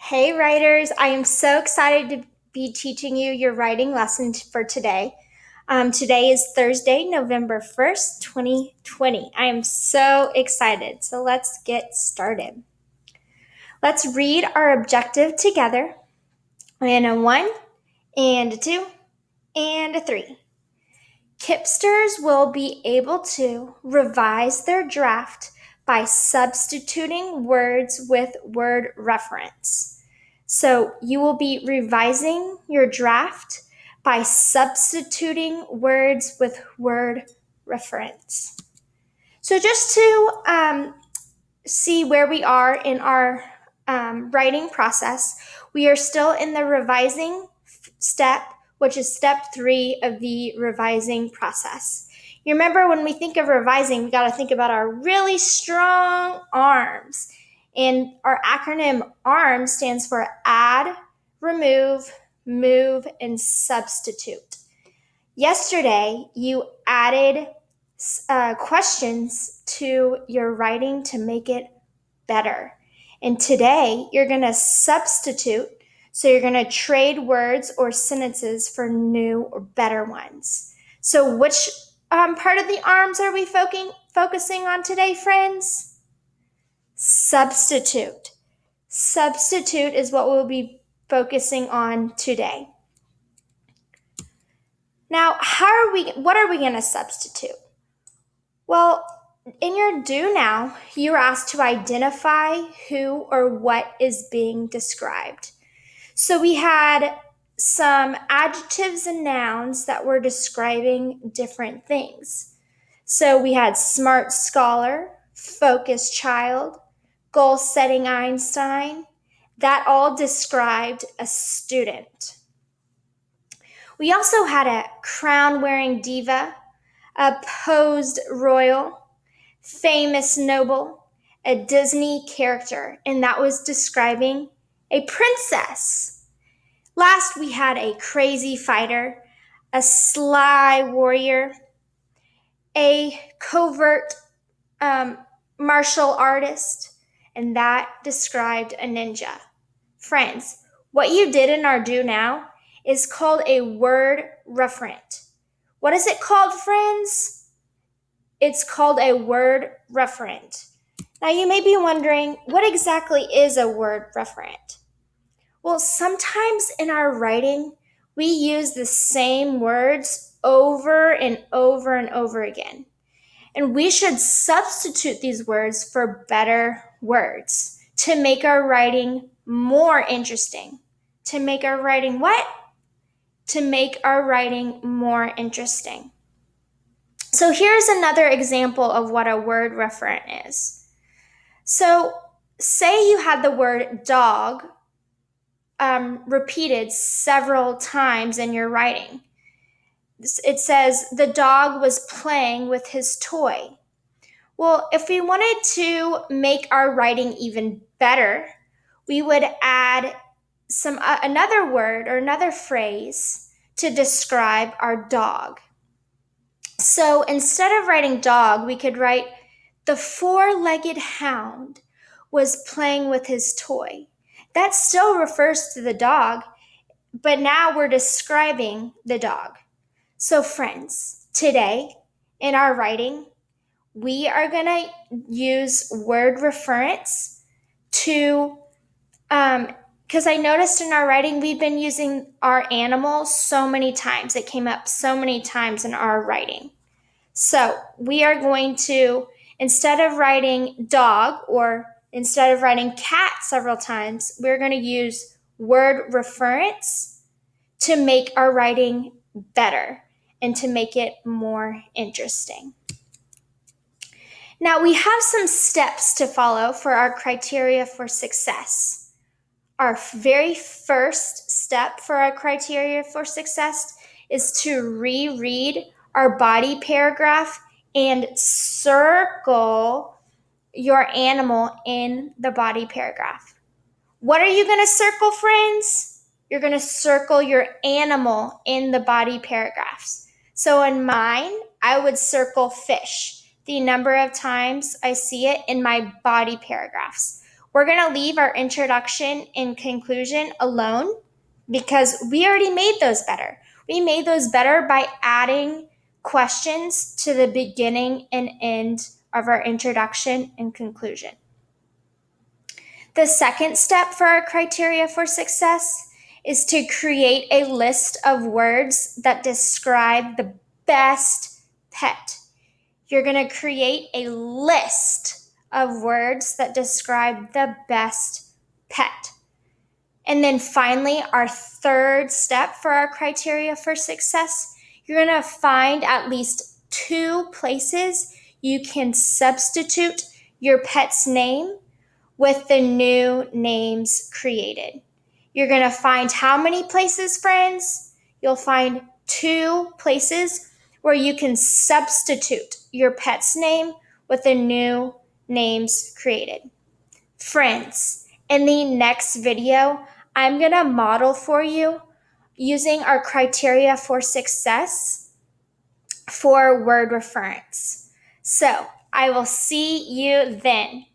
Hey, writers. I am so excited to be teaching you your writing lesson for today. Today is Thursday, November 1st, 2020. I am so excited. So let's get started. Let's read our objective together in a one and a two and a three. Kipsters will be able to revise their draft by substituting words with word reference. So you will be revising your draft by substituting words with word reference. So just to see where we are in our writing process, we are still in the revising step, which is step 3 of the revising process. You remember when we think of revising, we got to think about our really strong arms. And our acronym ARM stands for add, remove, move, and substitute. Yesterday, you added questions to your writing to make it better. And today, you're going to substitute. So you're going to trade words or sentences for new or better ones. So which part of the arms are we focusing on today, friends? Substitute. Substitute is what we'll be focusing on today. Now, what are we going to substitute? Well, in your do now, you are asked to identify who or what is being described. So we had some adjectives and nouns that were describing different things. So we had smart scholar, focused child, goal-setting Einstein. That all described a student. We also had a crown-wearing diva, a posed royal, famous noble, a Disney character, and that was describing a princess. Last, we had a crazy fighter, a sly warrior, a covert martial artist, and that described a ninja. Friends, what you did in our do now is called a word referent. What is it called, friends? It's called a word referent. Now, you may be wondering, what exactly is a word referent? Well, sometimes in our writing, we use the same words over and over and over again. And we should substitute these words for better words to make our writing more interesting. To make our writing what? To make our writing more interesting. So here's another example of what a word referent is. So say you had the word dog repeated several times in your writing. It says the dog was playing with his toy. Well, if we wanted to make our writing even better, we would add another word or another phrase to describe our dog. So instead of writing dog, we could write the four-legged hound was playing with his toy. That still refers to the dog, but now we're describing the dog. So friends, today in our writing, we are going to use word reference to, because I noticed in our writing, we've been using our animal so many times. It came up so many times in our writing. So we are going to, instead of writing dog or instead of writing cat several times, we're going to use word reference to make our writing better and to make it more interesting. Now, we have some steps to follow for our criteria for success. Our very first step for our criteria for success is to reread our body paragraph and circle your animal in the body paragraph. What are you going to circle, friends? You're going to circle your animal in the body paragraphs. So in mine, I would circle fish, the number of times I see it in my body paragraphs. We're going to leave our introduction and conclusion alone because we already made those better. We made those better by adding questions to the beginning and end of our introduction and conclusion. The second step for our criteria for success is to create a list of words that describe the best pet. You're going to create a list of words that describe the best pet. And then finally, our third step for our criteria for success, you're going to find at least 2 places you can substitute your pet's name with the new names created. You're going to find how many places, friends? You'll find 2 places where you can substitute your pet's name with the new names created. Friends, in the next video, I'm going to model for you using our criteria for success for word reference. So I will see you then.